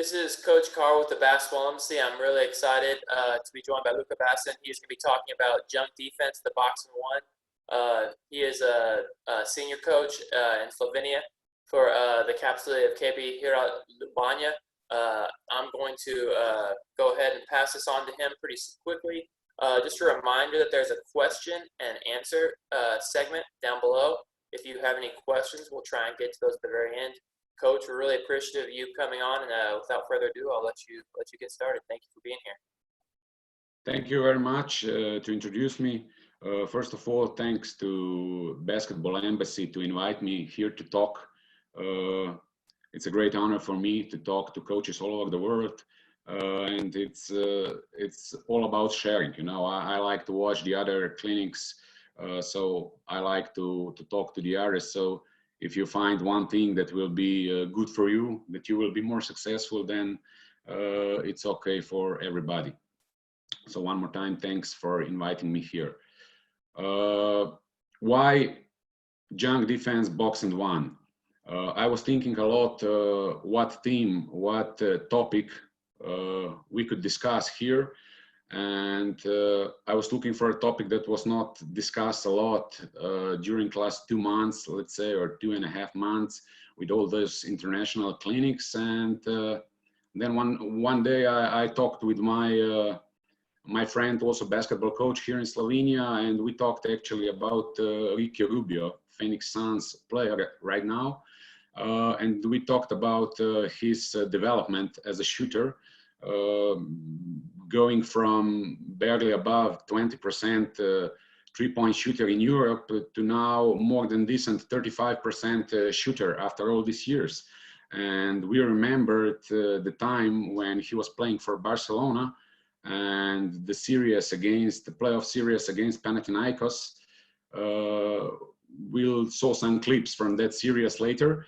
This is Coach Carr with the Basketball Embassy. I'm really excited to be joined by Luka Basin. He's going to be talking about junk defense, the box and one. He is a senior coach in Slovenia for the capacity of KB here at Ljubljana. I'm going to go ahead and pass this on to him pretty quickly. Just a reminder that there's a question and answer segment down below. If you have any questions, we'll try and get to those at the very end. Coach, we're really appreciative of you coming on, and without further ado, I'll let you get started. Thank you for being here. Thank you very much to introduce me. First of all, thanks to Basketball Embassy to invite me here to talk. It's a great honor for me to talk to coaches all over the world, and it's all about sharing. You know, I like to watch the other clinics, so I like to talk to the others. So if you find one thing that will be good for you, that you will be more successful, then it's okay for everybody. So one more time, thanks for inviting me here. Why junk defense, box and one? I was thinking a lot what theme, what topic we could discuss here. And I was looking for a topic that was not discussed a lot during last 2 months, let's say, or 2.5 months with all those international clinics. And then one day I talked with my friend, also basketball coach here in Slovenia, and we talked actually about Ricky Rubio, Phoenix Suns player right now. And we talked about his development as a shooter. Going from barely above 20% three-point shooter in Europe to now more than decent 35% shooter after all these years. And we remembered the time when he was playing for Barcelona and the playoff series against Panathinaikos. We'll saw some clips from that series later.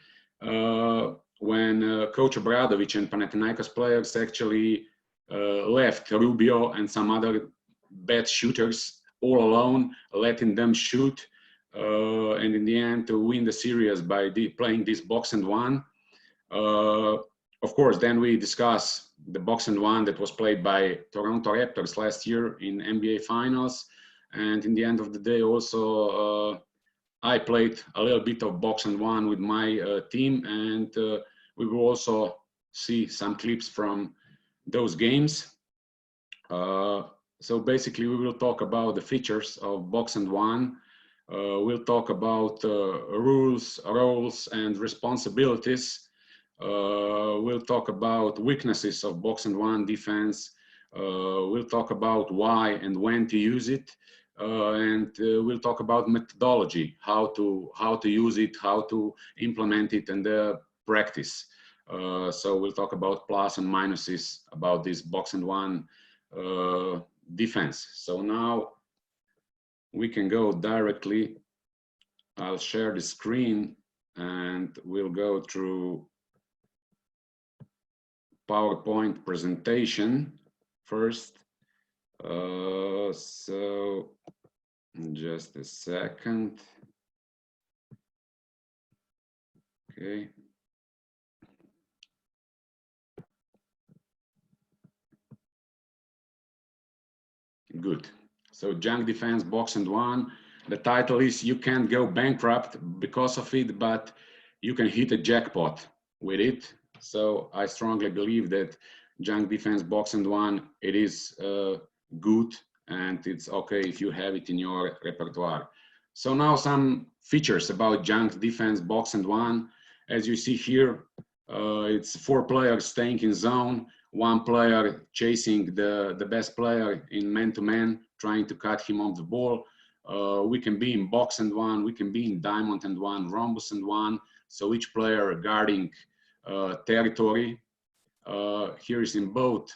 When Coach Obradovic and Panathinaikos players actually left Rubio and some other bad shooters all alone, letting them shoot, and in the end to win the series by playing this box and one. Of course, then we discuss the box and one that was played by Toronto Raptors last year in NBA Finals, and in the end of the day also I played a little bit of box and one with my team, and we will also see some clips from those games. So basically we will talk about the features of box and one. We'll talk about rules, roles and responsibilities. We'll talk about weaknesses of box and one defense. We'll talk about why and when to use it. And we'll talk about methodology, how to use it, how to implement it in the practice. So we'll talk about plus and minuses about this box and one defense. So now we can go directly. I'll share the screen and we'll go through PowerPoint presentation first. So just a second. Okay. Good. So junk defense, box and one. The title is "You Can't Go Bankrupt Because of It, but You Can Hit a Jackpot with It." So I strongly believe that junk defense, box and one, it is good, and it's okay if you have it in your repertoire. So now some features about junk defense, box and one. As you see here, it's 4 players staying in zone, 1 player chasing the best player in man-to-man, trying to cut him off the ball. We can be in box and one, we can be in diamond and one, rhombus and one. So each player guarding territory. Here is in both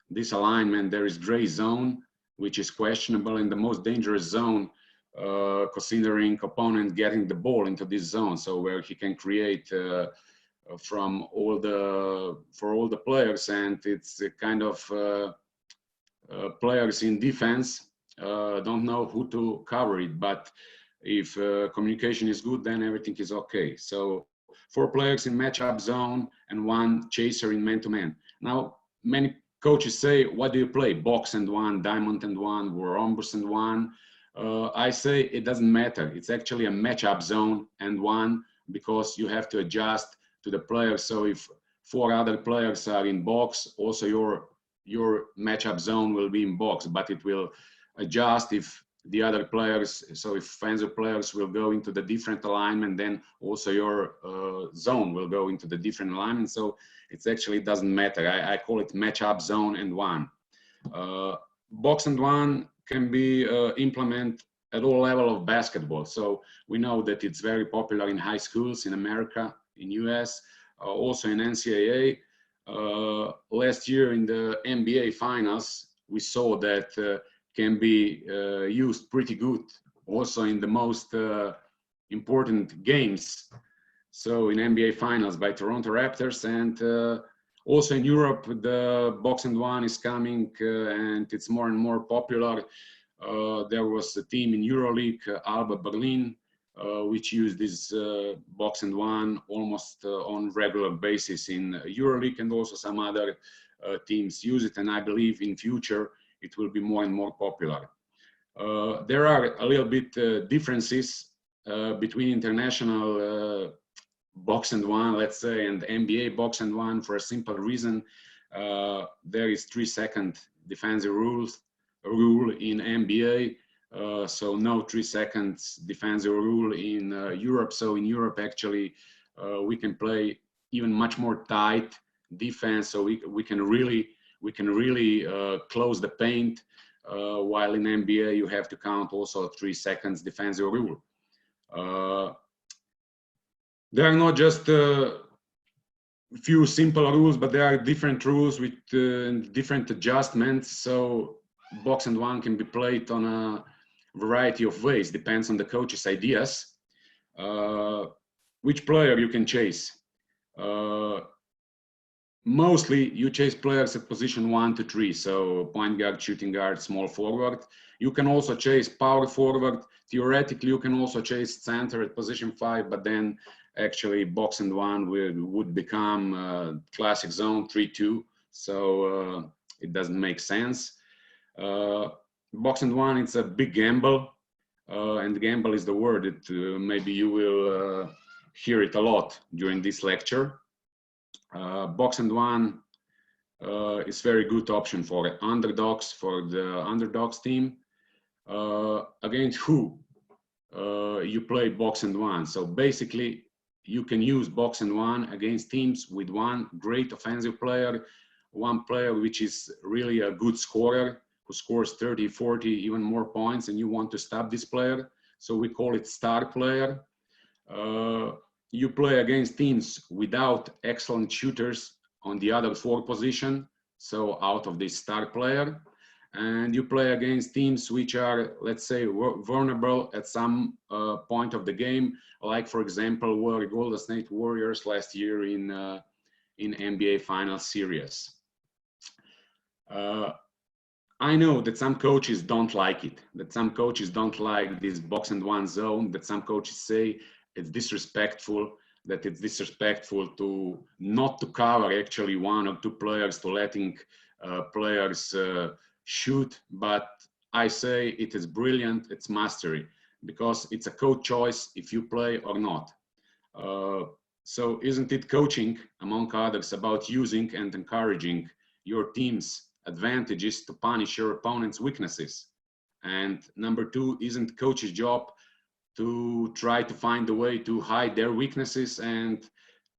this alignment, there is gray zone, which is questionable, in the most dangerous zone, considering opponent getting the ball into this zone. So where he can create for all the players, and it's a kind of players in defense don't know who to cover it, but if communication is good, then everything is okay. So 4 players in matchup zone, and 1 chaser in man-to-man. Now, many coaches say, what do you play? Box and 1, diamond and 1, or rhombus and 1. I say it doesn't matter. It's actually a matchup zone and 1, because you have to adjust to the players. So if 4 other players are in box, also your matchup zone will be in box, but it will adjust if the other players, so if Fenzo players will go into the different alignment, then also your zone will go into the different alignment. So it actually doesn't matter. I call it matchup zone and 1. Box and 1 can be implemented at all level of basketball. So we know that it's very popular in high schools in America, in US, also in NCAA. Last year in the NBA finals, we saw that can be used pretty good also in the most important games. So in NBA finals by Toronto Raptors, and also in Europe, the box and 1 is coming and it's more and more popular. There was a team in EuroLeague, Alba Berlin, which used this box and 1 almost on regular basis in EuroLeague, and also some other teams use it. And I believe in future it will be more and more popular. There are a little bit differences between international box and 1, let's say, and NBA box and 1 for a simple reason. There is 3-second defensive rule in NBA. So no 3 seconds defensive rule in Europe. So in Europe, actually, we can play even much more tight defense. So we can really close the paint. While in NBA, you have to count also 3 seconds defensive rule. There are not just a few simple rules, but there are different rules with different adjustments. So box and 1 can be played on a variety of ways, depends on the coach's ideas. Which player you can chase? Mostly you chase players at position 1 to 3, so point guard, shooting guard, small forward. You can also chase power forward. Theoretically, you can also chase center at position 5, but then actually box and 1 would become classic zone 3-2, so it doesn't make sense. Box and 1, it's a big gamble, and gamble is the word that maybe you will hear it a lot during this lecture. Box and 1 is very good option for underdogs, for the underdogs team. Against who you play box and 1. So basically, you can use box and 1 against teams with 1 great offensive player, 1 player which is really a good scorer, who scores 30, 40, even more points, and you want to stop this player. So we call it star player. You play against teams without excellent shooters on the other 4 position, so out of this star player. And you play against teams which are, let's say, vulnerable at some point of the game, like, for example, were Golden State Warriors last year in NBA Finals series. I know that some coaches don't like it, that some coaches don't like this box and 1 zone, that some coaches say it's disrespectful, that it's disrespectful to not to cover actually 1 or 2 players, to letting players shoot. But I say it is brilliant, it's mastery, because it's a coach choice if you play or not. So isn't it coaching, among others, about using and encouraging your team's advantages to punish your opponent's weaknesses? And number 2, isn't coach's job to try to find a way to hide their weaknesses and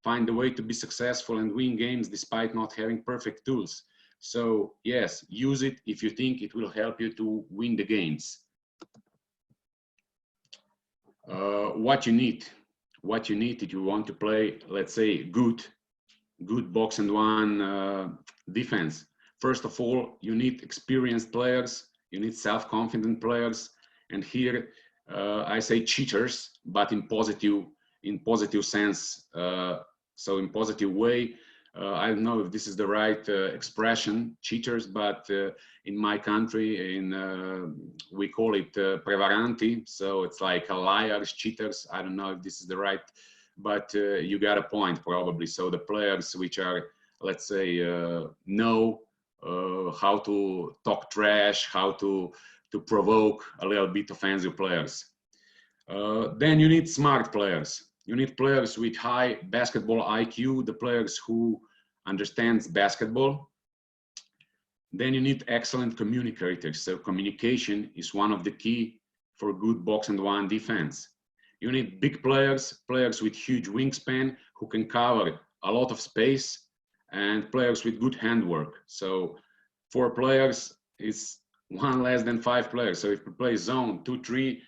find a way to be successful and win games despite not having perfect tools? So yes, use it if you think it will help you to win the games. What you need if you want to play, let's say, good box and 1 defense. First of all, you need experienced players, you need self-confident players, and here I say cheaters, but in positive sense. So in positive way. I don't know if this is the right expression, cheaters, but in my country, we call it prevaranti. So it's like liars, cheaters. I don't know if this is the right but you got a point probably. So the players which are, let's say, know how to talk trash, how to provoke a little bit offensive players. Then you need smart players. You need players with high basketball IQ, the players who understands basketball. Then you need excellent communicators. So communication is one of the key for good box and one defense. You need big players, players with huge wingspan who can cover a lot of space, and players with good handwork. So 4 players is one less than 5 players. So if you play zone 2, 3,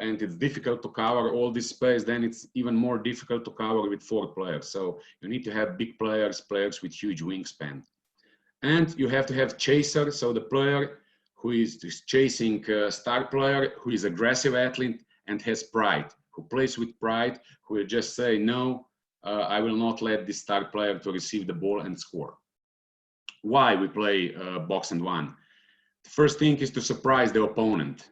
and it's difficult to cover all this space, then it's even more difficult to cover with 4 players. So you need to have big players, players with huge wingspan. And you have to have chaser, so the player who is chasing a star player, who is aggressive athlete and has pride, who plays with pride, who will just say, no, I will not let this star player to receive the ball and score. Why we play box and one? The first thing is to surprise the opponent.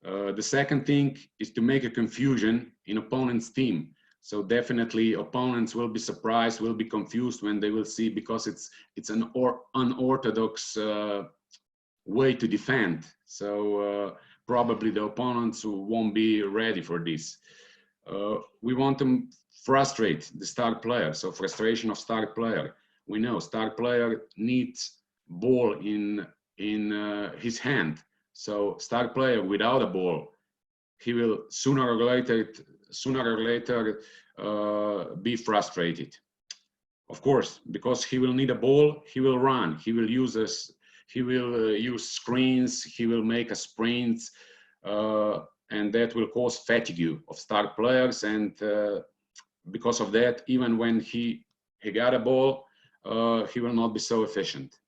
The second thing is to make a confusion in opponent's team. So definitely opponents will be surprised, will be confused when they will see, because it's an unorthodox way to defend. So probably the opponents won't be ready for this. We want to frustrate the star player. So frustration of star player. We know star player needs ball in his hand. So star player without a ball, he will sooner or later be frustrated. Of course, because he will need a ball, he will run, he will use screens, he will make a sprints, and that will cause fatigue of star players. And because of that, even when he got a ball, he will not be so efficient.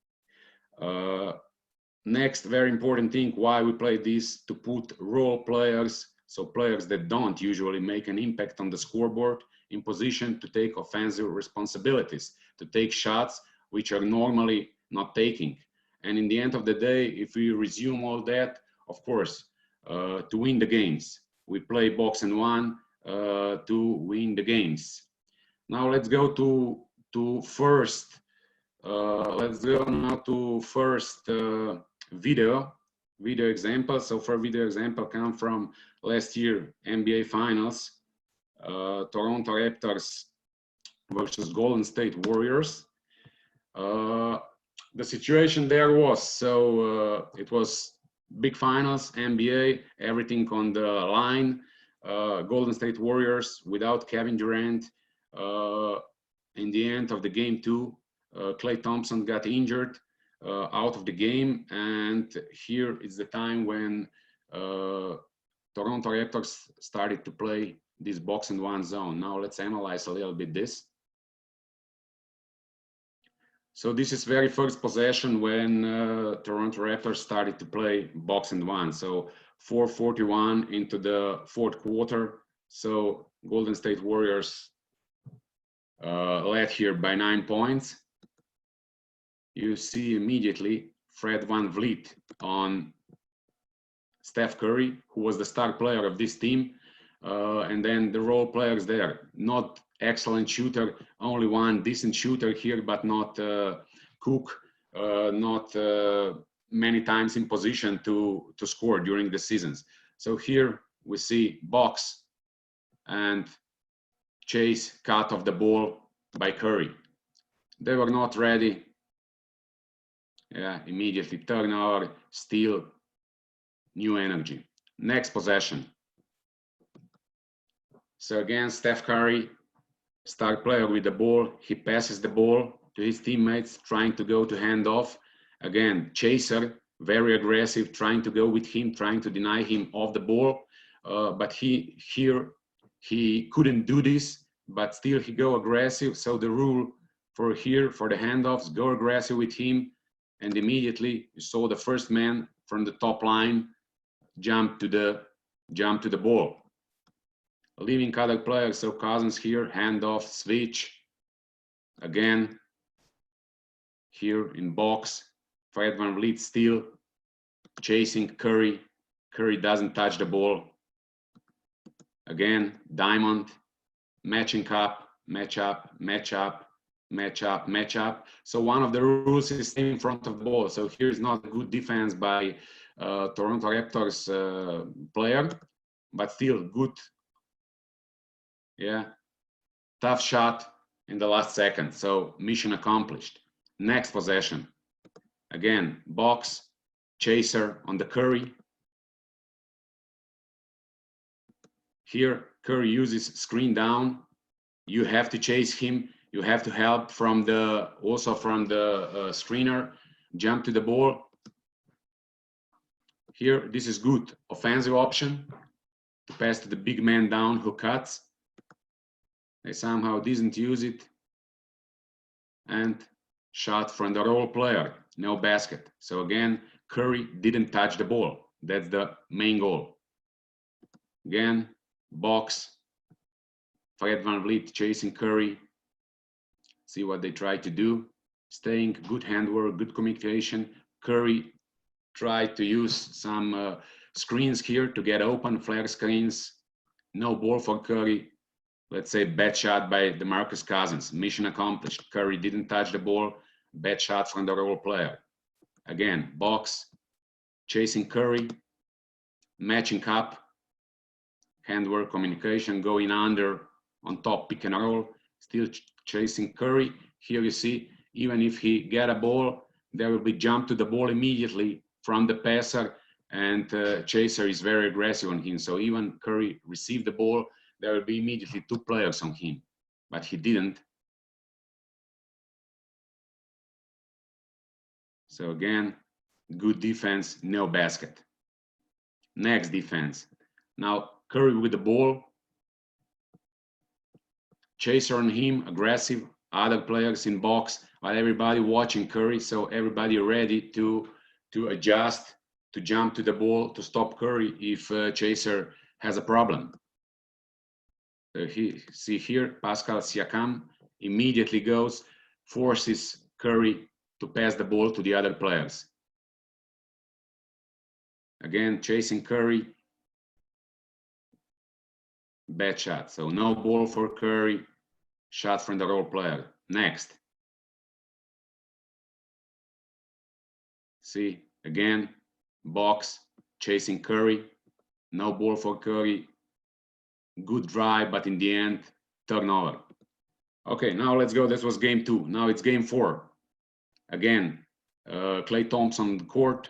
Next, very important thing why we play this, to put role players, so players that don't usually make an impact on the scoreboard, in position to take offensive responsibilities, to take shots which are normally not taking. And in the end of the day, if we resume all that, of course, to win the games, we play box and one to win the games. Now let's go to first. Let's go now to first video example. So for video example come from last year NBA Finals, Toronto Raptors versus Golden State Warriors. The situation there was, so it was big finals, NBA, everything on the line. Golden State Warriors without Kevin Durant. In the end of the game 2, Klay Thompson got injured, out of the game, and here is the time when Toronto Raptors started to play this box and one zone. Now let's analyze a little bit this. So this is very first possession when Toronto Raptors started to play box and one. So 4:41 into the 4th quarter. So Golden State Warriors led here by 9 points. You see immediately Fred VanVleet on Steph Curry, who was the star player of this team. And then the role players there, not excellent shooter, only one decent shooter here, but not Cook, not many times in position to score during the seasons. So here we see box and chase cut of the ball by Curry. They were not ready. Yeah, immediately turnover, steal, new energy. Next possession. So again, Steph Curry, star player with the ball. He passes the ball to his teammates, trying to go to handoff. Again, chaser, very aggressive, trying to go with him, trying to deny him of the ball. But he couldn't do this, but still he go aggressive. So the rule for here, for the handoffs, go aggressive with him. And immediately you saw the first man from the top line jump to the ball. Leaving other players, so Cousins here, handoff, switch. Again, here in box, Fred VanVleet still chasing Curry. Curry doesn't touch the ball. Again, diamond, matching up, match up, match up, match up, match up. So one of the rules is staying in front of the ball. So here's not a good defense by Toronto Raptors player, but still good. Yeah, tough shot in the last second. So mission accomplished. Next possession. Again, box, chaser on the Curry. Here, Curry uses screen down. You have to chase him. You have to help from the screener, jump to the ball. Here, this is good offensive option to pass to the big man down who cuts. They somehow didn't use it. And shot from the role player, no basket. So again, Curry didn't touch the ball. That's the main goal. Again, box, Fred VanVleet chasing Curry. See what they try to do. Staying, good handwork, good communication. Curry tried to use some screens here to get open, flare screens. No ball for Curry. Let's say bad shot by DeMarcus Cousins. Mission accomplished. Curry didn't touch the ball. Bad shot from the role player. Again, box, chasing Curry, matching up, handwork, communication, going under, on top, pick and roll, still chasing Curry. Here you see, even if he get a ball, there will be jump to the ball immediately from the passer, and chaser is very aggressive on him. So even Curry received the ball, there will be immediately two players on him, but he didn't. So again, good defense, no basket. Next defense. Now Curry with the ball, chaser on him, aggressive, other players in box, but everybody watching Curry, so everybody ready to adjust, to jump to the ball, to stop Curry if chaser has a problem. See here, Pascal Siakam immediately goes, forces Curry to pass the ball to the other players. Again, chasing Curry. Bad shot, so no ball for Curry. Shot from the role player. Next. See, again, box, chasing Curry. No ball for Curry. Good drive, but in the end, turnover. Okay, now let's go. This was game 2. Now it's game 4. Again, Klay Thompson on the court.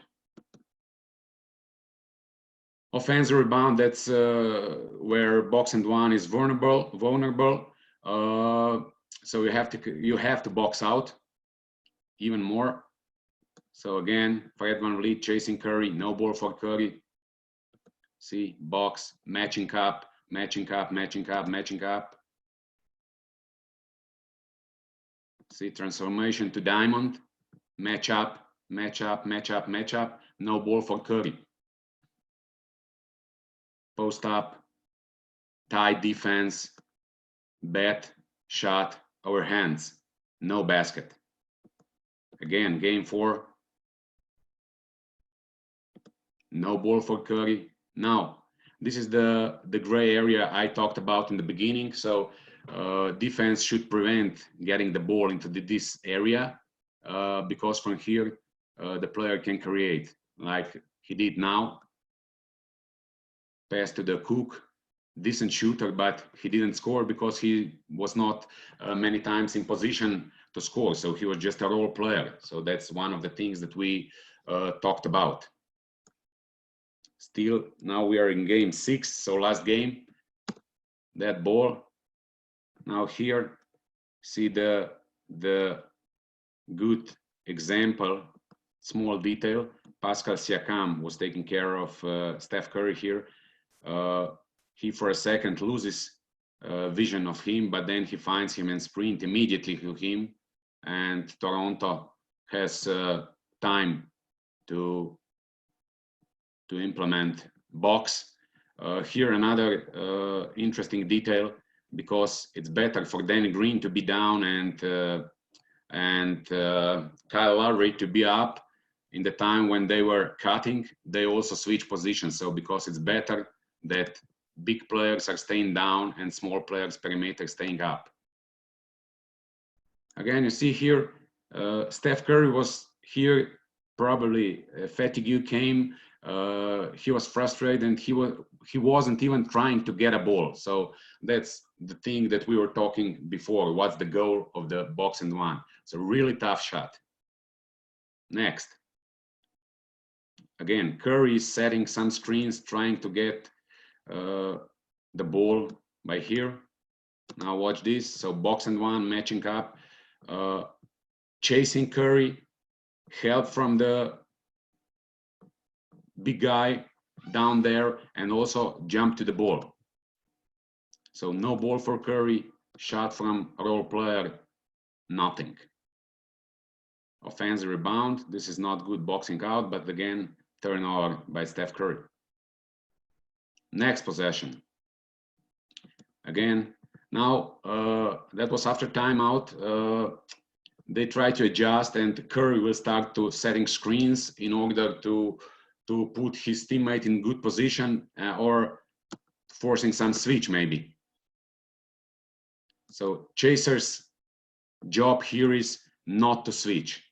Offensive rebound, that's where box and one is vulnerable. So you have to box out even more. So again, Fred VanVleet chasing Curry, no ball for Curry. See, box, matching up, matching up, matching up, matching up. See, transformation to diamond, match up, match up, match up, match up, no ball for Curry. Post up, tight defense, bad shot over hands, no basket. Again, game 4. No ball for Curry. Now, this is the gray area I talked about in the beginning. So defense should prevent getting the ball into this area because from here, the player can create like he did now. Pass to the Cook, decent shooter, but he didn't score because he was not many times in position to score. So he was just a role player. So that's one of the things that we talked about. Still, now we are in game 6, so last game, that ball. Now here, see the good example, small detail. Pascal Siakam was taking care of Steph Curry here. He for a second loses vision of him, but then he finds him and sprint immediately to him, and Toronto has time to implement box. Here another interesting detail, because it's better for Danny Green to be down and Kyle Lowry to be up. In the time when they were cutting, they also switch positions. So because it's better that big players are staying down and small players perimeter staying up. Again, you see here, Steph Curry was here, probably fatigue came, he was frustrated and he wasn't even trying to get a ball. So that's the thing that we were talking before. What's the goal of the box and one? It's a really tough shot. Next. Again, Curry is setting some screens, trying to get the ball by here. Now watch this. So box and one matching up, chasing Curry, help from the big guy down there, and also jump to the ball. So no ball for Curry, shot from role player, nothing. Offensive rebound. This is not good boxing out, but again, turnover by Steph Curry. Next possession. Again, now that was after timeout. They try to adjust, and Curry will start to setting screens in order to put his teammate in good position or forcing some switch maybe. So Chaser's job here is not to switch.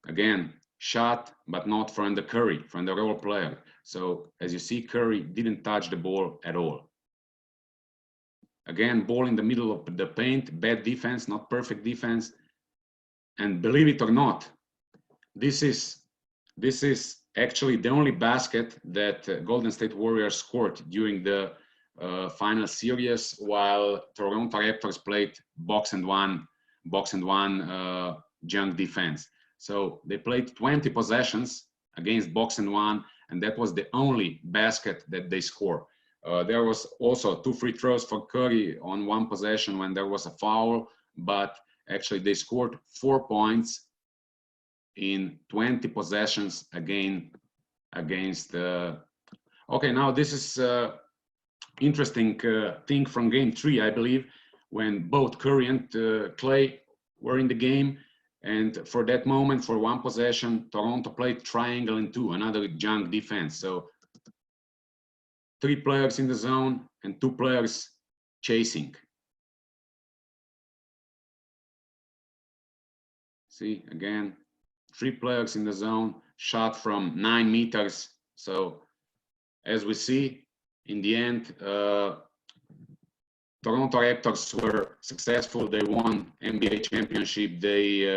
Again, shot, but not from the Curry, from the role player. So as you see, Curry didn't touch the ball at all. Again, ball in the middle of the paint, bad defense, not perfect defense. And believe it or not, this is actually the only basket that Golden State Warriors scored during the final series, while Toronto Raptors played box and one junk defense. So they played 20 possessions against box and one, and that was the only basket that they scored. There was also 2 free throws for Curry on one possession when there was a foul, but actually they scored 4 points in 20 possessions against okay, now this is interesting thing from game 3, I believe, when both Curry and Klay were in the game. And for that moment, for one possession, Toronto played triangle and 2, another junk defense. So 3 players in the zone and 2 players chasing. See, again, 3 players in the zone, shot from 9 meters. So as we see, in the end, Toronto Raptors were successful. They won NBA championship. They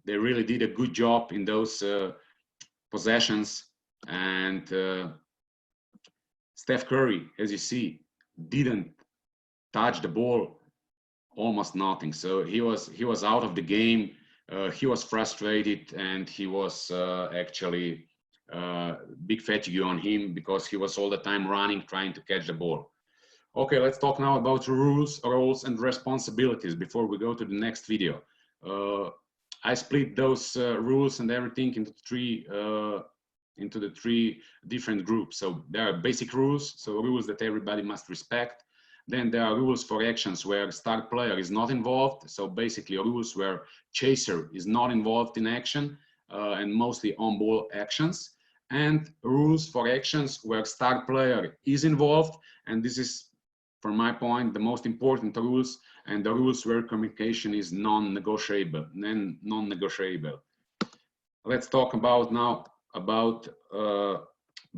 really did a good job in those possessions. And Steph Curry, as you see, didn't touch the ball, almost nothing. So he was out of the game. He was frustrated, and he was actually big fatigue on him because he was all the time running, trying to catch the ball. Okay, let's talk now about rules, roles, and responsibilities before we go to the next video. I split those rules and everything into the 3 different groups. So there are basic rules, so rules that everybody must respect. Then there are rules for actions where star player is not involved. So basically rules where chaser is not involved in action and mostly on-ball actions. And rules for actions where star player is involved. And this is, from my point, the most important rules, and the rules where communication is non-negotiable. Let's talk about now about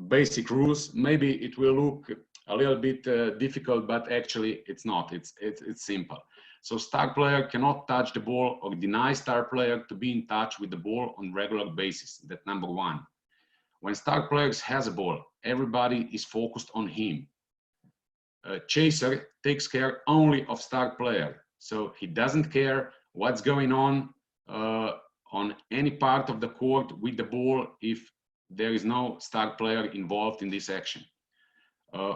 basic rules. Maybe it will look a little bit difficult, but actually it's not. It's simple. So star player cannot touch the ball or deny star player to be in touch with the ball on regular basis. That's number 1. When star player has a ball, everybody is focused on him. Chaser takes care only of star player, so he doesn't care what's going on any part of the court with the ball if there is no star player involved in this action.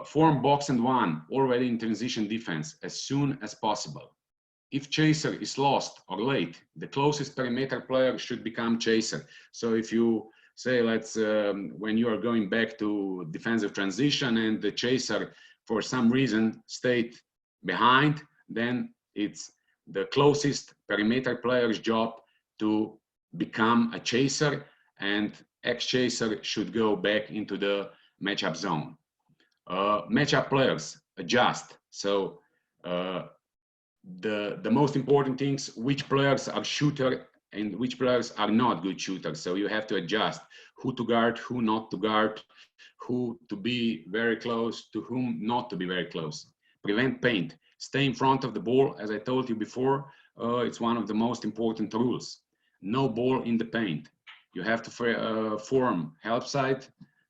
Form box and one already in transition defense as soon as possible. If chaser is lost or late, the closest perimeter player should become chaser. So if you say, when you are going back to defensive transition and the chaser for some reason stayed behind, then it's the closest perimeter player's job to become a chaser, and ex-chaser should go back into the matchup zone. Matchup players adjust. So the most important things, which players are shooter and which players are not good shooters. So you have to adjust who to guard, who not to guard, who to be very close, to whom not to be very close. Prevent paint. Stay in front of the ball. As I told you before, it's one of the most important rules. No ball in the paint. You have to form help side.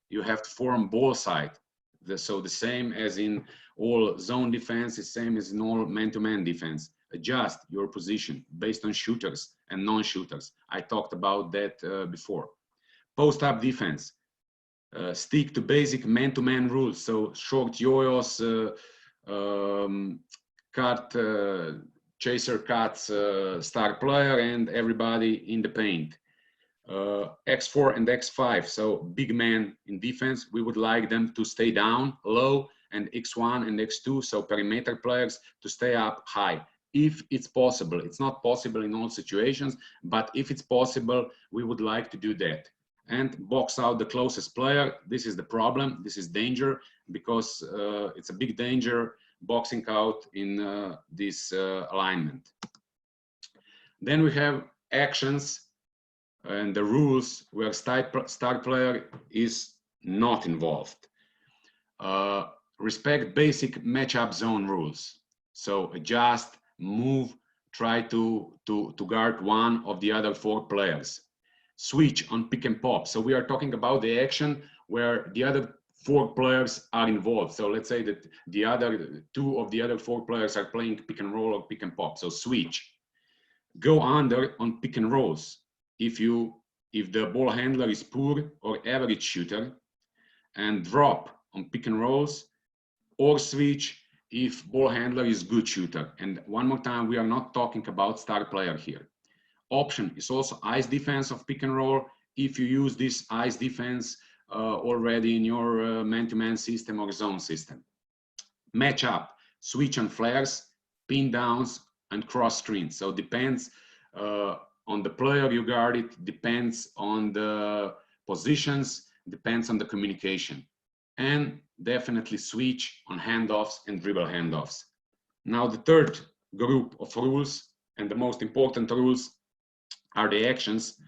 You have to form ball side. So the same as in all zone defense, the same as in all man-to-man defense. Adjust your position based on shooters and non-shooters. I talked about that before. Post-up defense. Stick to basic man-to-man rules. So short yo-yos, chaser cuts, star player, and everybody in the paint. X4 and X5, so big man in defense, we would like them to stay down low, and X1 and X2, so perimeter players, to stay up high. If it's possible, it's not possible in all situations, but if it's possible, we would like to do that. And box out the closest player. This is the problem, this is danger, because it's a big danger boxing out in this alignment. Then we have actions and the rules where star player is not involved. Respect basic matchup zone rules. So adjust, move, try to guard one of the other 4 players. Switch on pick and pop. So we are talking about the action where the other 4 players are involved. So let's say that the other 2 of the other 4 players are playing pick and roll or pick and pop. So switch. Go under on pick and rolls. If the ball handler is poor or average shooter, and drop on pick and rolls, or switch if ball handler is good shooter. And one more time, we are not talking about star player here. Option is also ice defense of pick and roll if you use this ice defense already in your man-to-man system or zone system. Matchup, switch on flares, pin downs, and cross screens. So depends on the player you guard, it depends on the positions, depends on the communication. And definitely switch on handoffs and dribble handoffs. Now the third group of rules, and the most important rules, are the actions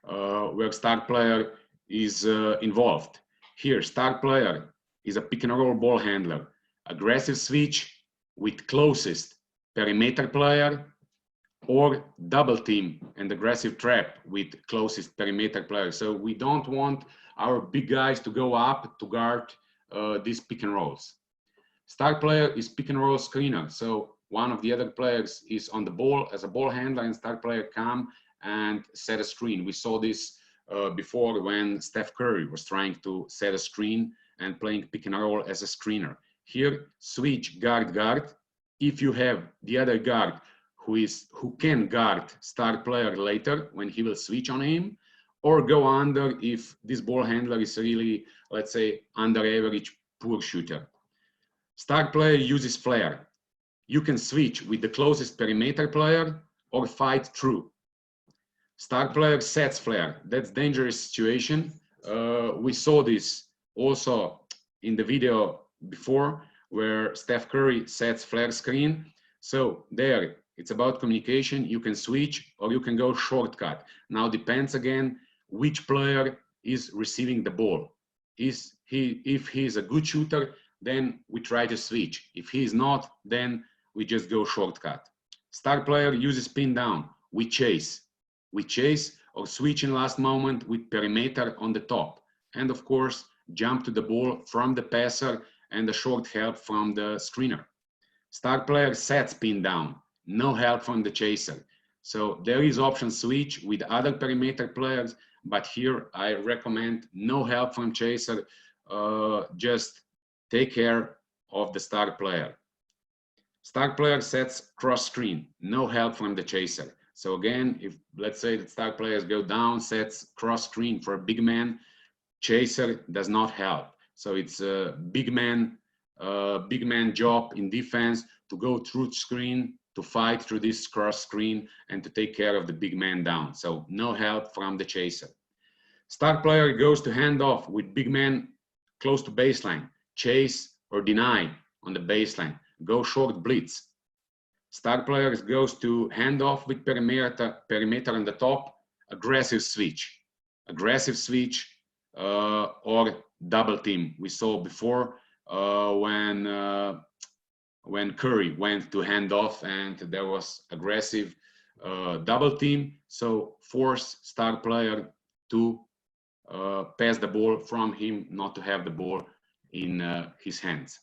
where star player is involved. Here, star player is a pick and roll ball handler. Aggressive switch with closest perimeter player, or double team and aggressive trap with closest perimeter player. So we don't want our big guys to go up to guard these pick and rolls. Star player is pick and roll screener. So one of the other players is on the ball as a ball handler, and star player come and set a screen. We saw this before when Steph Curry was trying to set a screen and playing pick and roll as a screener. Here, switch guard guard. If you have the other guard who can guard star player later when he will switch on him, or go under if this ball handler is really, let's say, under average poor shooter. Star player uses flare. You can switch with the closest perimeter player or fight through. Star player sets flare. That's dangerous situation. We saw this also in the video before where Steph Curry sets flare screen. So there, it's about communication. You can switch or you can go shortcut. Now depends again which player is receiving the ball. If he is a good shooter, then we try to switch. If he is not, then we just go shortcut. Star player uses pin down. We chase or switch in last moment with perimeter on the top. And of course, jump to the ball from the passer and a short help from the screener. Star player sets pin down. No help from the chaser. So there is option switch with other perimeter players, but here I recommend no help from chaser. Just take care of the star player. Star player sets cross screen. No help from the chaser. So again, if let's say that star players go down, sets cross screen for a big man, chaser does not help. So it's a big man job in defense to go through screen, to fight through this cross screen and to take care of the big man down. So no help from the chaser. Star player goes to hand off with big man close to baseline. Chase or deny on the baseline, go short blitz. Star player goes to handoff with perimeter on the top, aggressive switch, or double team. We saw before when Curry went to handoff and there was aggressive double team, so force star player to pass the ball from him, not to have the ball in his hands.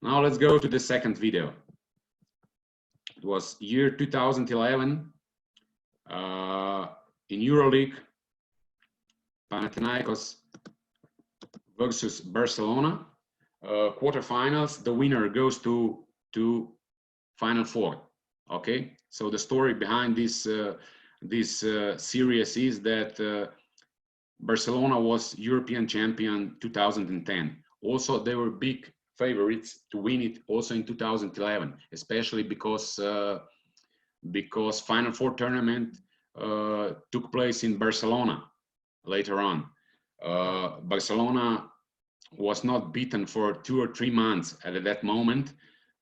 Now let's go to the second video. It was year 2011 in EuroLeague, Panathinaikos versus Barcelona. Quarterfinals, the winner goes to Final Four. Okay, so the story behind this series is that Barcelona was European champion 2010. Also, they were big favorites to win it also in 2011, especially because Final Four tournament took place in Barcelona later on. Barcelona was not beaten for 2 or 3 months at that moment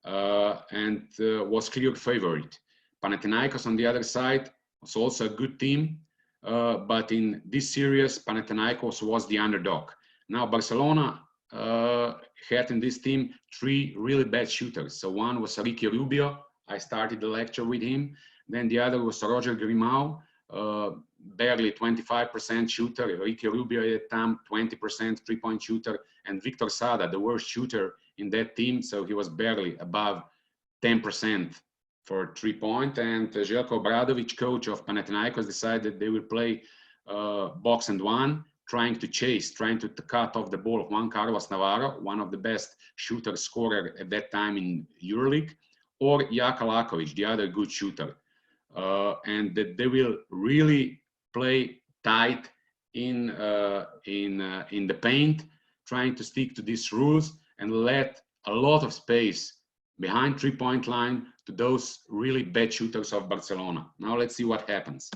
and was clear favorite. Panathinaikos on the other side was also a good team, but in this series Panathinaikos was the underdog. Now Barcelona had in this team 3 really bad shooters. So one was Ricky Rubio, I started the lecture with him. Then the other was Roger Grimau, barely 25% shooter. Ricky Rubio at the time, 20% three-point shooter. And Victor Sada, the worst shooter in that team. So he was barely above 10% for three-point. And Željko Obradović, coach of Panathinaikos, decided they will play box and one, trying to chase, trying to cut off the ball of Juan Carlos Navarro, one of the best shooter scorer at that time in EuroLeague, or Jaka Laković, the other good shooter. And that they will really play tight in the paint, trying to stick to these rules and let a lot of space behind three-point line to those really bad shooters of Barcelona. Now let's see what happens.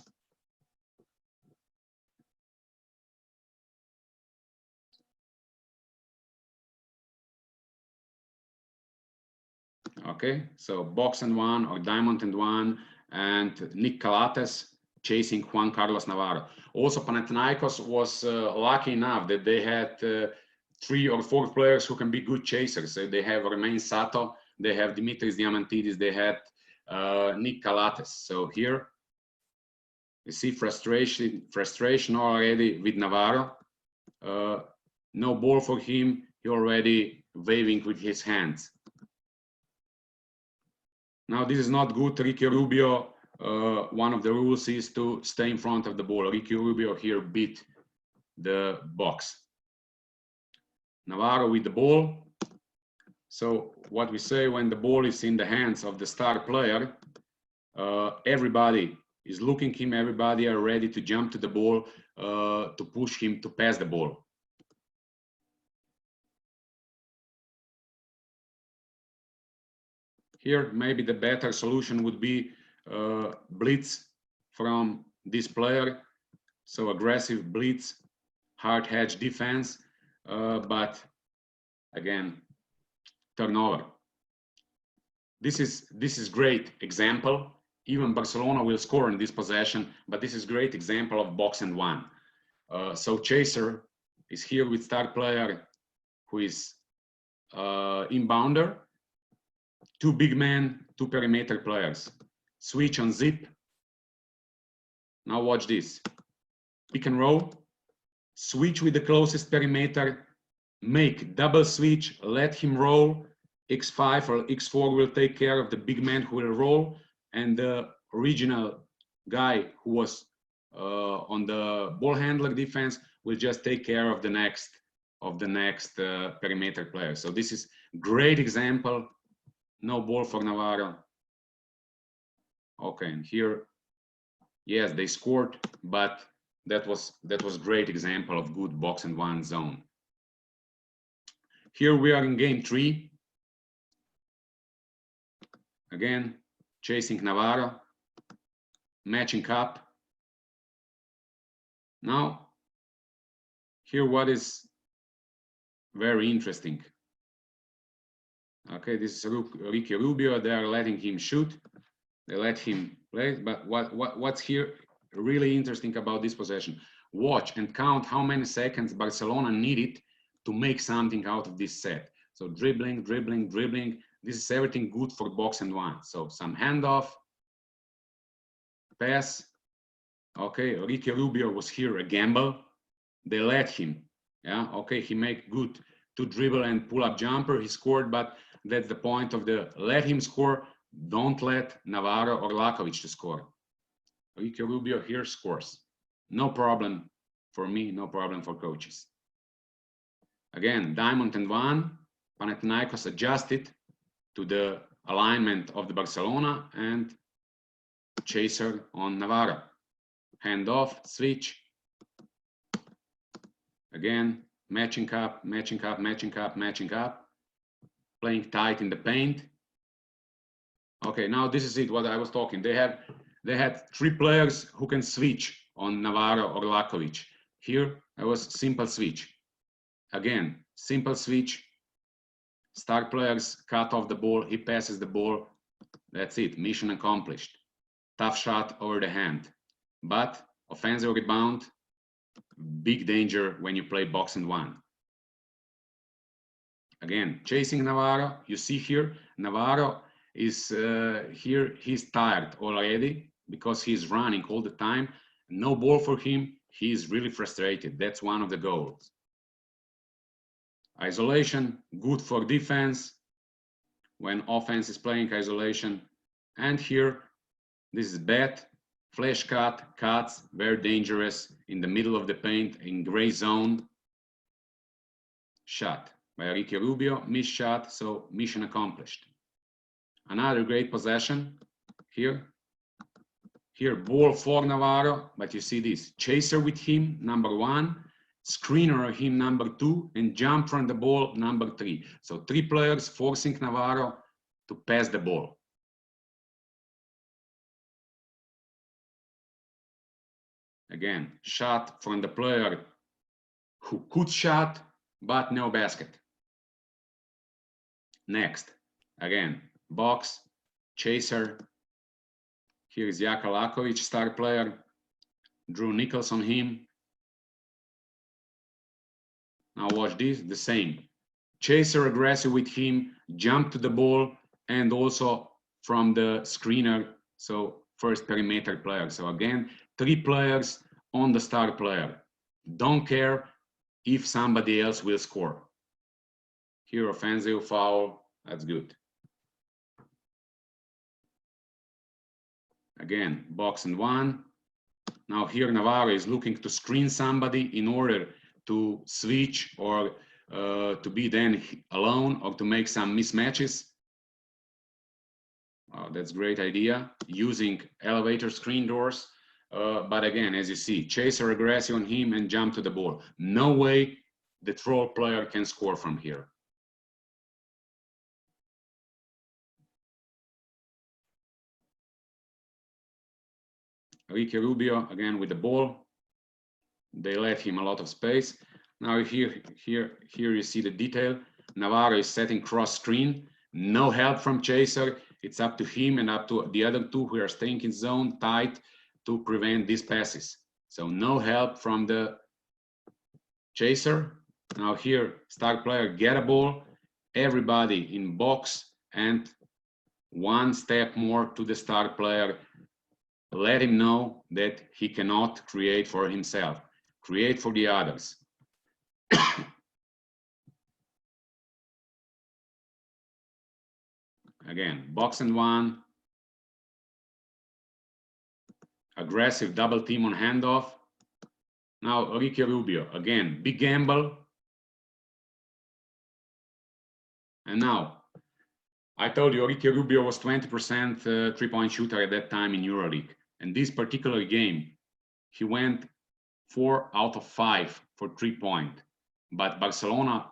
Okay, so box and one or diamond and one, and Nick Calates chasing Juan Carlos Navarro. Also, Panathinaikos was lucky enough that they had 3 or 4 players who can be good chasers. So they have Romain Sato, they have Dimitris Diamantidis, they had Nick Calates. So here you see frustration already with Navarro. No ball for him, he already waving with his hands. Now this is not good. Ricky Rubio, one of the rules is to stay in front of the ball. Ricky Rubio here beat the box. Navarro with the ball. So what we say, when the ball is in the hands of the star player, everybody is looking him, everybody are ready to jump to the ball, to push him to pass the ball. Here, maybe the better solution would be blitz from this player. So aggressive blitz, hard hedge defense, but again, turnover. This is great example. Even Barcelona will score in this possession, but this is great example of box and one. So chaser is here with star player who is inbounder. 2 big men, 2 perimeter players. Switch on zip. Now watch this. Pick and roll. Switch with the closest perimeter. Make double switch. Let him roll. X5 or X4 will take care of the big man who will roll. And the original guy who was on the ball handler defense will just take care of the next perimeter player. So this is great example. No ball for Navarro. Okay, and here, yes, they scored, but that was great example of good box and one zone. Here we are in game 3. Again, chasing Navarro, matching up. Now, here what is very interesting. Okay, this is Ricky Rubio. They are letting him shoot. They let him play. But what's here really interesting about this possession? Watch and count how many seconds Barcelona needed to make something out of this set. So dribbling, dribbling, dribbling. This is everything good for box and one. So some handoff, pass. Okay, Ricky Rubio was here a gamble. They let him. Yeah, okay, he made good to dribble and pull up jumper. He scored, but that's the point of the let him score. Don't let Navarro or Lakovic to score. Ricky Rubio here scores. No problem for me, no problem for coaches. Again, Diamond and Van, Panathinaikos adjusted to the alignment of the Barcelona and chaser on Navarro. Hand off, switch. Again, matching up, matching up, matching up, matching up. Playing tight in the paint. Okay, now this is it, what I was talking. They had three players who can switch on Navarro or Lakovic. Here, I was simple switch. Again, simple switch. Star players cut off the ball, he passes the ball. That's it, mission accomplished. Tough shot over the hand. But offensive rebound, big danger when you play box and one. Again, chasing Navarro, you see here, Navarro is here, he's tired already because he's running all the time. No ball for him, he's really frustrated. That's one of the goals. Isolation, good for defense when offense is playing isolation. And here, this is bad. Flash cuts, very dangerous in the middle of the paint in gray zone. Shot by Ricky Rubio, missed shot, so mission accomplished. Another great possession here. Here, ball for Navarro, but you see this, chaser with him, number one, screener him, number two, and jump from the ball, number three. So three players forcing Navarro to pass the ball. Again, shot from the player who could shot, but no basket. Next, again, box, chaser. Here is Jaka Lakovic, star player. Drew Nichols on him. Now watch this, the same. Chaser aggressive with him, jump to the ball, and also from the screener, so first perimeter player. So again, three players on the star player. Don't care if somebody else will score. Here, offensive foul, that's good. Again, box and one. Now here Navarro is looking to screen somebody in order to switch or to be then alone or to make some mismatches. That's a great idea, using elevator screen doors. But again, as you see, chaser aggressive on him and jump to the ball. No way the troll player can score from here. Ricky Rubio again with the ball. They let him a lot of space. Now here you see the detail. Navarro is setting cross screen. No help from chaser. It's up to him and up to the other two who are staying in zone tight to prevent these passes. So no help from the chaser. Now here, star player get a ball. Everybody in box and one step more to the star player. Let him know that he cannot create for himself. Create for the others. Again, box and one. Aggressive double team on handoff. Now Ricky Rubio, again, big gamble. And now, I told you Ricky Rubio was 20% three-point shooter at that time in EuroLeague. And this particular game, he went 4 out of 5 for 3-point. But Barcelona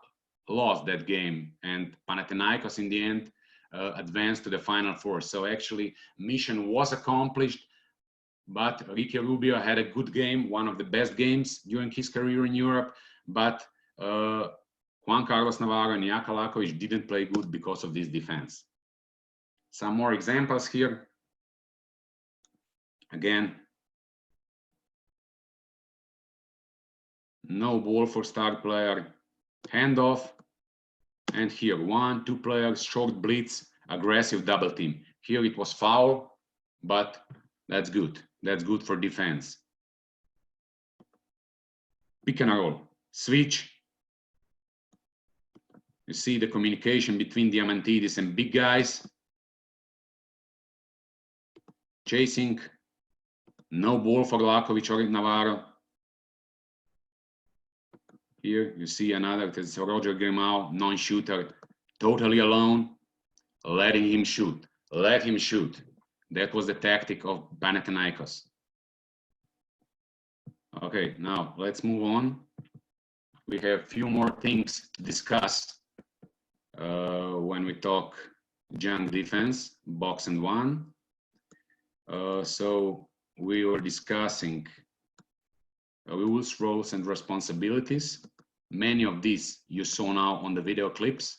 lost that game and Panathinaikos in the end advanced to the Final Four. So actually, mission was accomplished, but Ricky Rubio had a good game, one of the best games during his career in Europe, but Juan Carlos Navarro and Jaka Lakovic didn't play good because of this defense. Some more examples here. Again, no ball for star player, handoff, and here 1-2 players, short blitz, aggressive double team. Here it was foul, but that's good. That's good for defense. Pick and roll, switch. You see the communication between Diamantidis and big guys. Chasing, no ball for Lakovic or Navarro. Here you see another, that's Roger Grimau, non-shooter, totally alone, letting him shoot. Let him shoot. That was the tactic of Panathinaikos. Okay, now let's move on. We have a few more things to discuss when we talk junk defense, box and one. So we were discussing rules, roles, and responsibilities. Many of these you saw now on the video clips.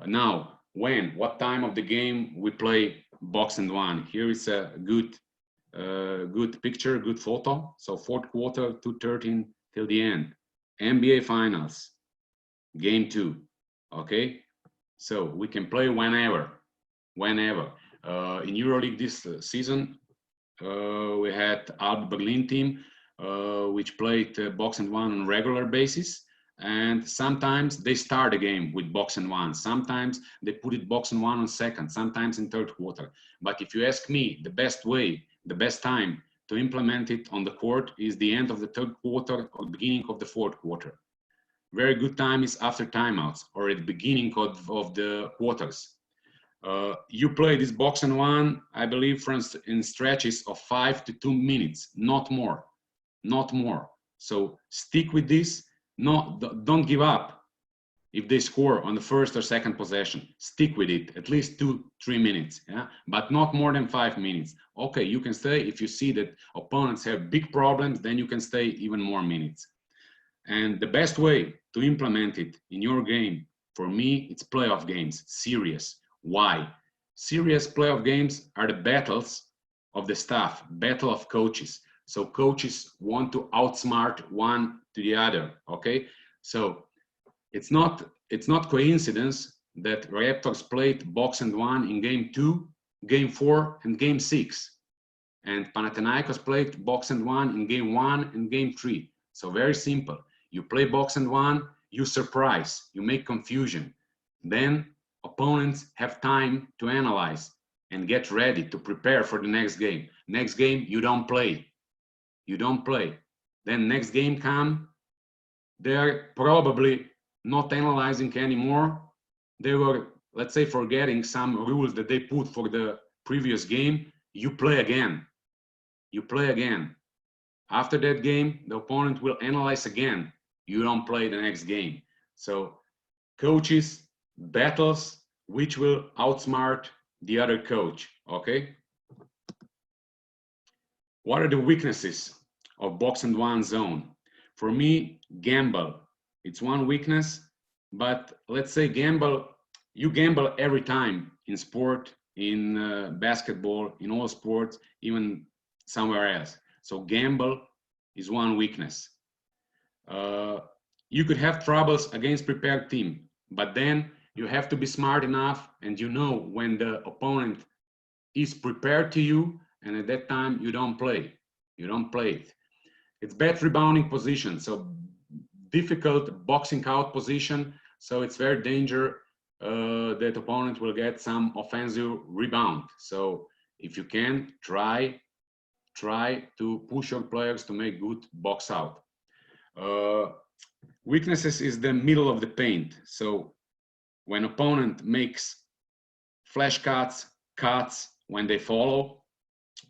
Now, what time of the game we play box and one? Here is a good picture, good photo. So fourth quarter, 2:13 till the end. NBA Finals, game 2. Okay, so we can play whenever. In EuroLeague this season, we had Alba Berlin team, which played box and one on a regular basis. And sometimes they start a game with box and one. Sometimes they put it box and one on second, sometimes in third quarter. But if you ask me, the best way, the best time to implement it on the court is the end of the third quarter or beginning of the fourth quarter. Very good time is after timeouts or at the beginning of the quarters. You play this box and one, I believe, in stretches of 5 to 2 minutes, not more. So stick with this. No, don't give up. If they score on the first or second possession, stick with it at least 2-3 minutes, yeah, but not more than 5 minutes. Okay, you can stay if you see that opponents have big problems, then you can stay even more minutes. And the best way to implement it in your game, for me, it's playoff games, serious. Why? Serious playoff games are the battles of the staff, battle of coaches. So coaches want to outsmart one to the other, okay? So it's not coincidence that Raptors played box and one in game 2, game 4, and game 6. And Panathinaikos played box and one in game 1 and game 3. So very simple. You play box and one, you surprise, you make confusion. Then opponents have time to analyze and get ready to prepare for the next game. Next game, you don't play. Then next game come, they're probably not analyzing anymore. They were, let's say, forgetting some rules that they put for the previous game. You play again. After that game, the opponent will analyze again. You don't play the next game. So coaches, battles, which will outsmart the other coach, okay? What are the weaknesses of box and one zone? For me, gamble. It's one weakness, but let's say you gamble every time in sport, in basketball, in all sports, even somewhere else. So gamble is one weakness. You could have troubles against prepared team, but then you have to be smart enough and you know when the opponent is prepared to you, and at that time you don't play it. It's bad rebounding position, so difficult boxing out position, so it's very dangerous that opponent will get some offensive rebound. So if you can, try to push your players to make good box out. Weaknesses is the middle of the paint. So when opponent makes flash cuts, when they follow,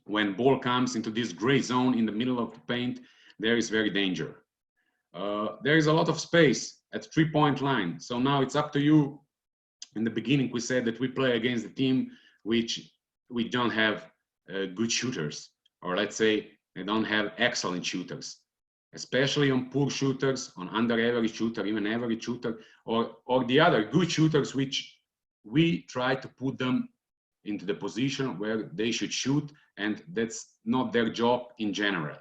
when ball comes into this gray zone in the middle of the paint, there is very danger. There is a lot of space at 3-point line. So now it's up to you. In the beginning, we said that we play against a team which we don't have good shooters, or let's say they don't have excellent shooters. especially on poor shooters, on under average shooter, even average shooter, or the other good shooters, which we try to put them into the position where they should shoot, and that's not their job in general.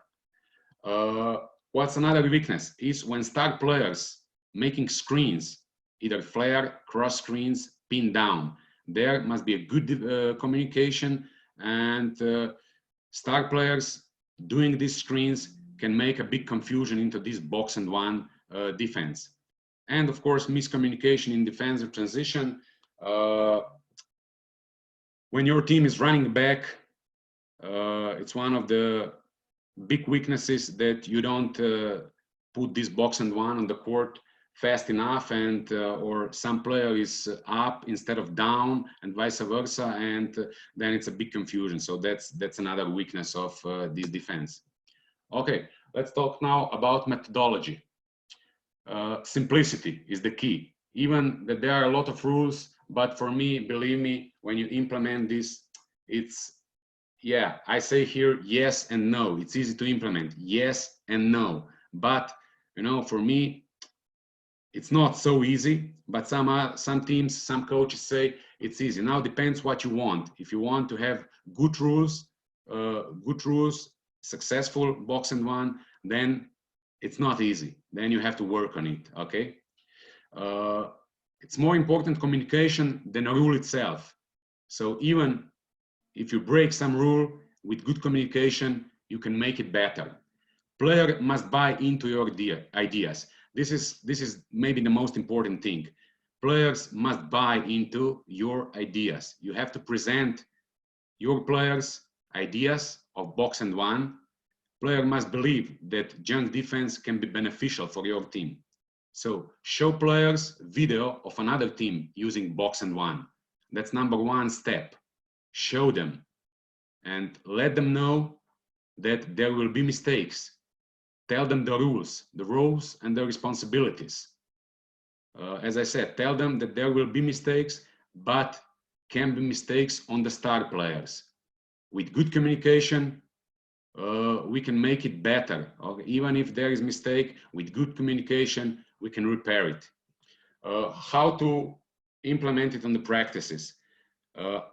What's another weakness is when star players making screens, either flare, cross screens, pin down. There must be a good communication, and star players doing these screens can make a big confusion into this box and one defense. And of course, miscommunication in defensive transition. When your team is running back, it's one of the big weaknesses that you don't put this box and one on the court fast enough, and or some player is up instead of down, and vice versa, and then it's a big confusion. So that's another weakness of this defense. Okay, let's talk now about methodology. Simplicity is the key. Even that there are a lot of rules, but for me, believe me, when you implement this, it's, yeah, I say here yes and no. It's easy to implement, yes and no. But you know, for me, it's not so easy. But some teams, some coaches say it's easy. Now depends what you want. If you want to have good rules, successful box and one, then it's not easy. Then you have to work on it. Okay. It's more important communication than a rule itself. So even if you break some rule with good communication, you can make it better. Player must buy into your ideas. This is maybe the most important thing. Players must buy into your ideas. You have to present your players' ideas of box and one. Player must believe that junk defense can be beneficial for your team. So show players video of another team using box and one. That's number one step. Show them and let them know that there will be mistakes. Tell them the rules and the responsibilities. As I said, tell them that there will be mistakes, but can be mistakes on the star players. With good communication, we can make it better. Even if there is mistake, with good communication, we can repair it. How to implement it on the practices?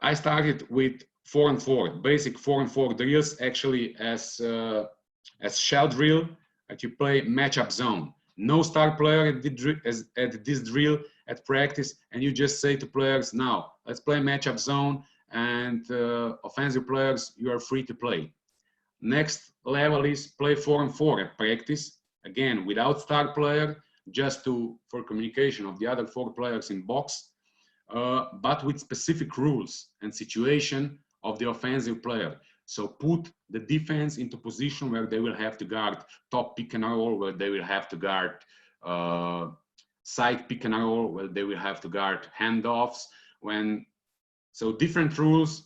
I started with 4-on-4, basic 4-on-4 drills, actually as shell drill, that you play matchup zone. No star player at this drill at practice, and you just say to players, now let's play matchup zone, and offensive players, you are free to play. Next level is play 4-on-4 at practice, again without star player, just for communication of the other 4 players in box, but with specific rules and situation of the offensive player. So put the defense into position where they will have to guard top pick and roll, where they will have to guard side pick and roll, where they will have to guard handoffs. So different rules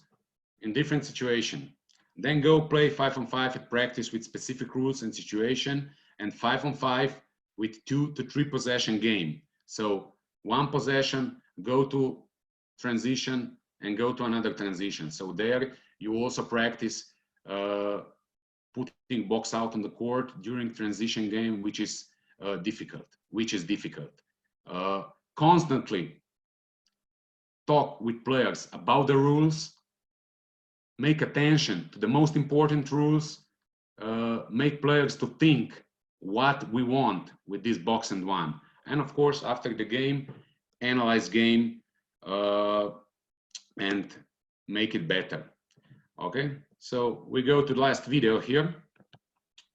in different situation. Then go play 5-on-5 at practice with specific rules and situation, and 5-on-5 with 2 to 3 possession game. So 1 possession, go to transition and go to another transition. So there you also practice putting box out on the court during transition game, which is difficult. Constantly talk with players about the rules, make attention to the most important rules, make players to think what we want with this box and one. And of course, after the game, analyze game and make it better. Okay, so we go to the last video here.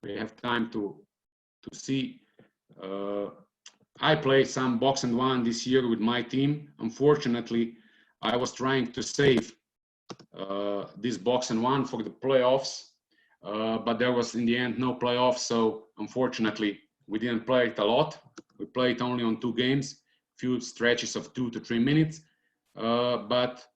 We have time to see. I played some box and one this year with my team. Unfortunately, I was trying to save this box and one for the playoffs, but there was in the end no playoffs. So unfortunately, we didn't play it a lot. We played only on 2 games, few stretches of 2 to 3 minutes, but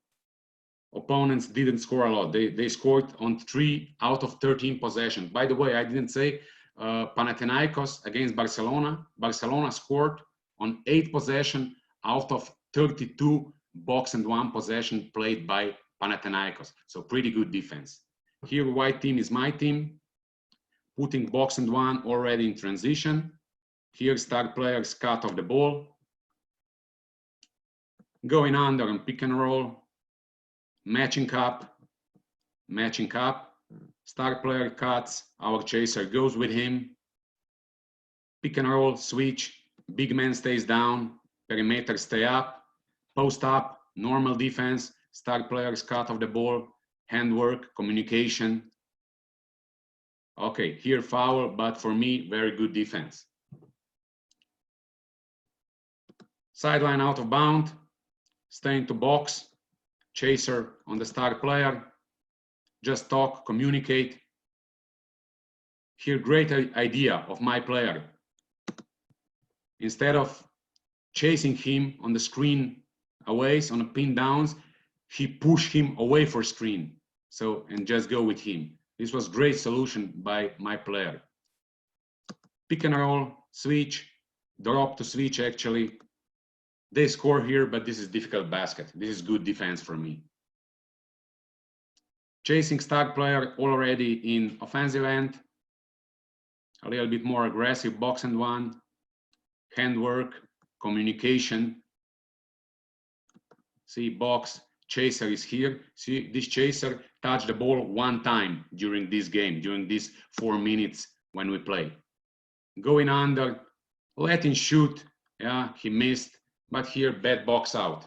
opponents didn't score a lot. They scored on 3 out of 13 possessions. By the way, I didn't say Panathinaikos against Barcelona. Barcelona scored on 8 possessions out of 32 box and one possession played by Panathinaikos. So pretty good defense. Here, white team is my team. putting box and one already in transition. Here, star players cut off the ball, going under and pick and roll, matching up, star player cuts, our chaser goes with him, pick and roll, switch, big man stays down, perimeter stay up, post up, normal defense, star players cut off the ball, handwork, communication. Okay, here foul, but for me, very good defense. Sideline out of bound, staying to box, chaser on the star player, just talk, communicate. Here, great idea of my player. Instead of chasing him on the screen aways, on a pin downs, he pushed him away for screen. So, and just go with him. This was great solution by my player. Pick and roll, switch, drop to switch actually. They score here, but this is difficult basket. This is good defense for me. Chasing star player already in offensive end. A little bit more aggressive box and one. Handwork, communication. See, box, chaser is here. See, this chaser touched the ball one time during this game, during these 4 minutes when we play. Going under, let him shoot. Yeah, he missed. But here, bad box out.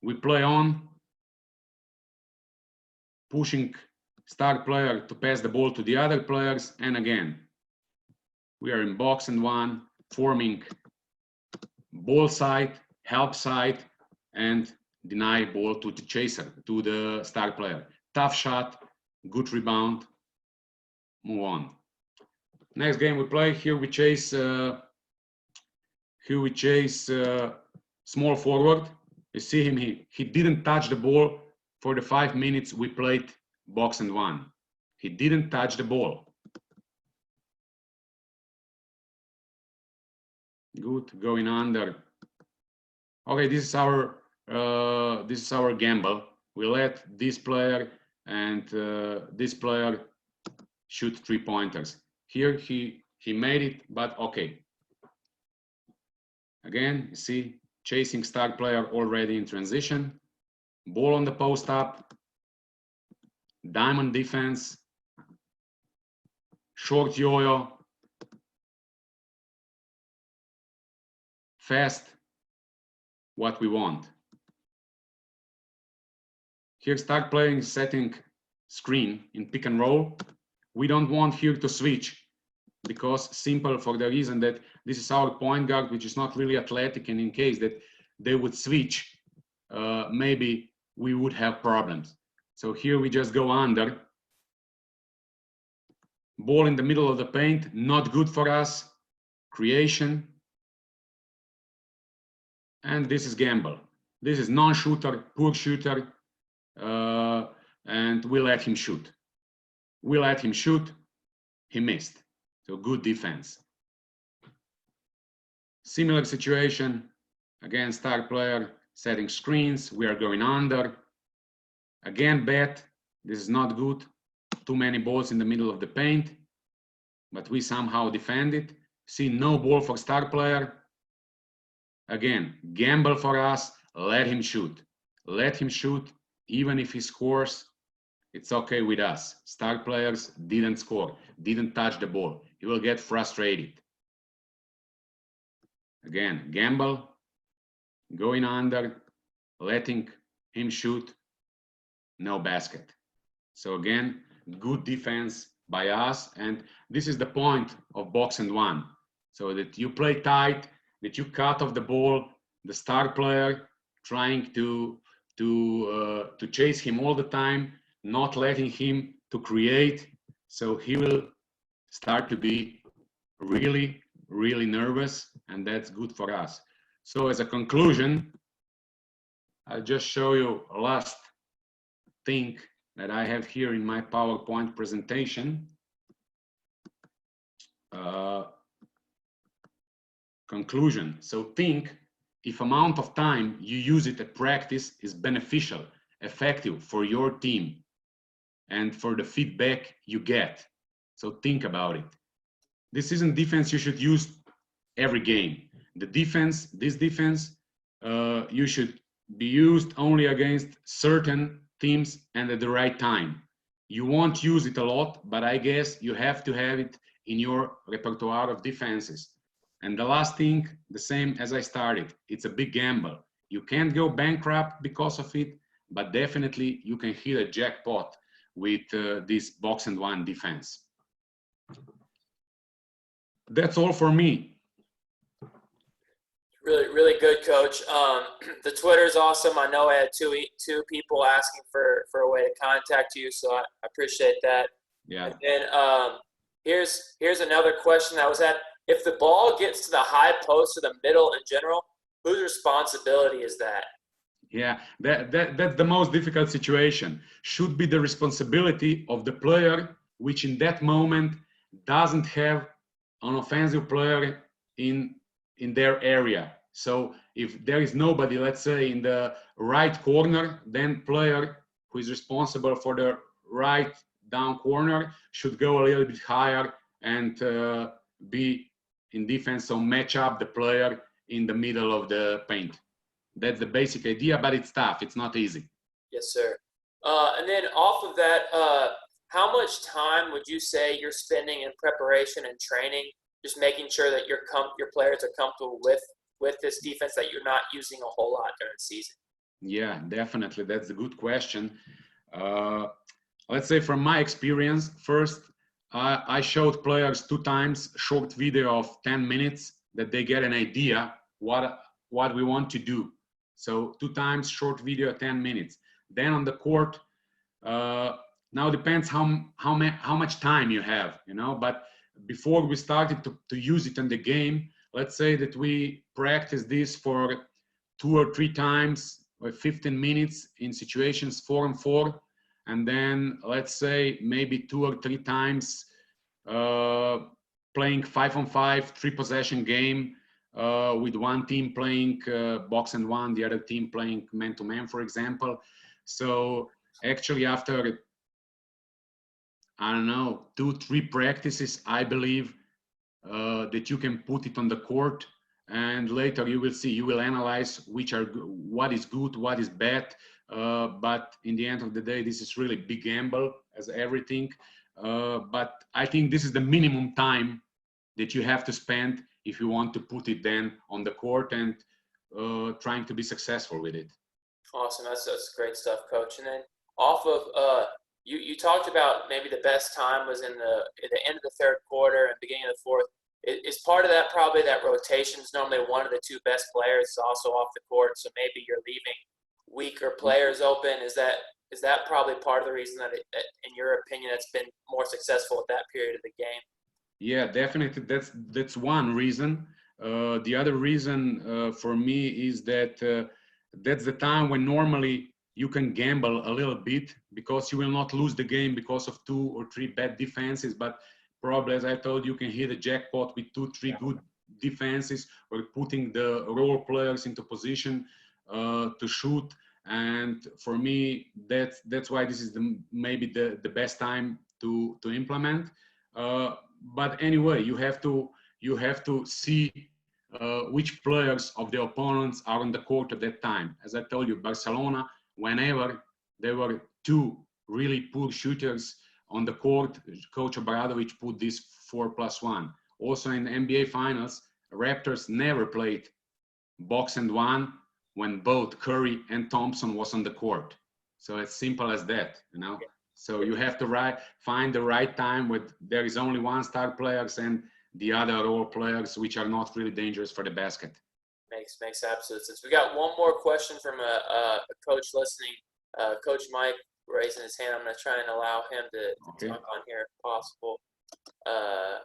We play on, pushing star player to pass the ball to the other players, and again, we are in box and one, forming ball side, help side, and deny ball to the chaser, to the star player. Tough shot, good rebound, move on. Next game we play, here we chase small forward. You see him, he didn't touch the ball for the 5 minutes we played box and one. He didn't touch the ball. Good, going under. Okay, this is our gamble. We let this player and this player shoot 3-pointers. Here he made it, but okay. Again, you see, chasing star player already in transition. Ball on the post up. Diamond defense. Short yo-yo. Fast. What we want. Here, start playing setting screen in pick and roll. We don't want here to switch, because simple, for the reason that this is our point guard, which is not really athletic, and in case that they would switch, maybe we would have problems. So here we just go under. Ball in the middle of the paint, not good for us. Creation. And this is gamble. This is non-shooter, poor shooter, and we let him shoot. We let him shoot, he missed. So good defense. Similar situation, again, star player setting screens, we are going under. Again, bet, this is not good. Too many balls in the middle of the paint, but we somehow defend it. See, no ball for star player. Again, gamble for us, let him shoot. Let him shoot, even if he scores, it's okay with us. Star players didn't score, didn't touch the ball. He will get frustrated. Again, gamble, going under, letting him shoot, no basket. So again, good defense by us, and this is the point of box and one. So that you play tight, that you cut off the ball, the star player trying to chase him all the time, not letting him to create. So he will start to be really, really nervous, and that's good for us. So as a conclusion, I'll just show you a last thing that I have here in my PowerPoint presentation. Conclusion. So think if amount of time you use it at practice is beneficial, effective for your team and for the feedback you get. So think about it. This isn't defense you should use every game. This defense, you should be used only against certain teams and at the right time. You won't use it a lot, but I guess you have to have it in your repertoire of defenses. And the last thing, the same as I started, it's a big gamble. You can't go bankrupt because of it, but definitely you can hit a jackpot with this box and one defense. That's all for me. Really, really good, Coach. The Twitter is awesome. I know I had two people asking for a way to contact you, so I appreciate that. Yeah. And then here's another question that was at: if the ball gets to the high post or the middle in general, whose responsibility is that? Yeah, that's the most difficult situation. Should be the responsibility of the player, which in that moment doesn't have an offensive player in their area. So if there is nobody, let's say in the right corner, then player who is responsible for the right down corner should go a little bit higher and be in defense, so match up the player in the middle of the paint. That's the basic idea, but it's tough. It's not easy. Yes, sir. And then off of that, how much time would you say you're spending in preparation and training, just making sure that your players are comfortable with this defense that you're not using a whole lot during the season? Yeah, definitely. That's a good question. Let's say from my experience, first, I showed players 2 times short video of 10 minutes that they get an idea what we want to do. So 2 times short video, 10 minutes. Then on the court, now depends how much time you have, you know, but before we started to use it in the game, let's say that we practice this for 2 or 3 times or 15 minutes in situations 4-on-4, and then let's say maybe 2 or 3 times playing 5-on-5, 3 possession game with one team playing box and one, the other team playing man-to-man, for example. So actually after, I don't know, 2-3 practices, I believe that you can put it on the court, and later you will see, you will analyze what is good, what is bad. But in the end of the day, this is really big gamble as everything. But I think this is the minimum time that you have to spend if you want to put it then on the court and trying to be successful with it. Awesome. That's great stuff, Coach. And then off of you talked about maybe the best time was in the end of the 3rd quarter and beginning of the 4th. Is part of that probably that rotation is normally one of the 2 best players is also off the court, so maybe you're leaving weaker players open? Is that probably part of the reason that in your opinion, it's been more successful at that period of the game? Yeah, definitely. That's one reason. The other reason for me is that that's the time when normally you can gamble a little bit because you will not lose the game because of 2 or 3 bad defenses, but probably, as I told you, can hit a jackpot with 2-3 good defenses or putting the role players into position to shoot. And for me, that's why this is maybe the best time to implement. But anyway, you have to see which players of the opponents are on the court at that time. As I told you, Barcelona, whenever there were 2 really poor shooters on the court, Coach Obradovic put this 4+1. Also in the NBA Finals, Raptors never played box and one when both Curry and Thompson was on the court. So it's simple as that, you know. So you have to find the right time when there is only 1 star players and the other role players which are not really dangerous for the basket. Makes absolute sense. We got one more question from a coach listening. Coach Mike raising his hand. I'm going to try and allow him to talk on here if possible. Unmute.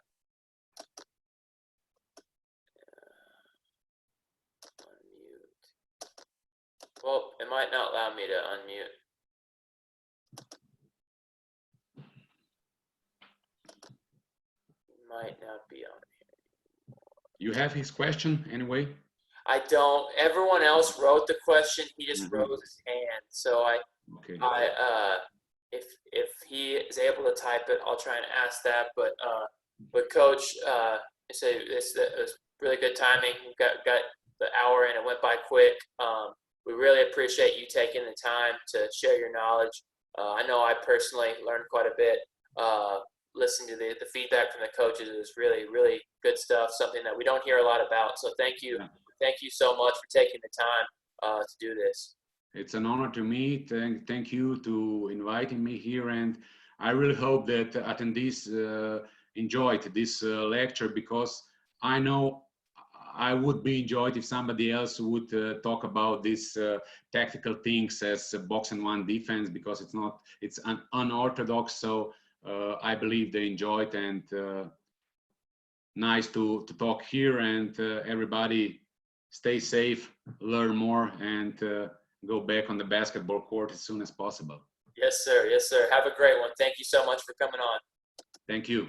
Well, it might not allow me to unmute. Might not be on here. You have his question anyway? I don't. Everyone else wrote the question. He just rose his hand. So if he is able to type it, I'll try and ask that. But Coach, it was really good timing. We got the hour and it went by quick. We really appreciate you taking the time to share your knowledge. I know I personally learned quite a bit. Listening to the feedback from the coaches is really good stuff. Something that we don't hear a lot about. So thank you so much for taking the time to do this. It's an honor to me. Thank you to inviting me here, and I really hope that attendees enjoyed this lecture, because I know I would be enjoyed if somebody else would talk about these tactical things as box and one defense, because it's unorthodox. So I believe they enjoyed, and nice to talk here, and everybody stay safe, learn more, and go back on the basketball court as soon as possible. Yes, sir. Yes, sir. Have a great one. Thank you so much for coming on. Thank you.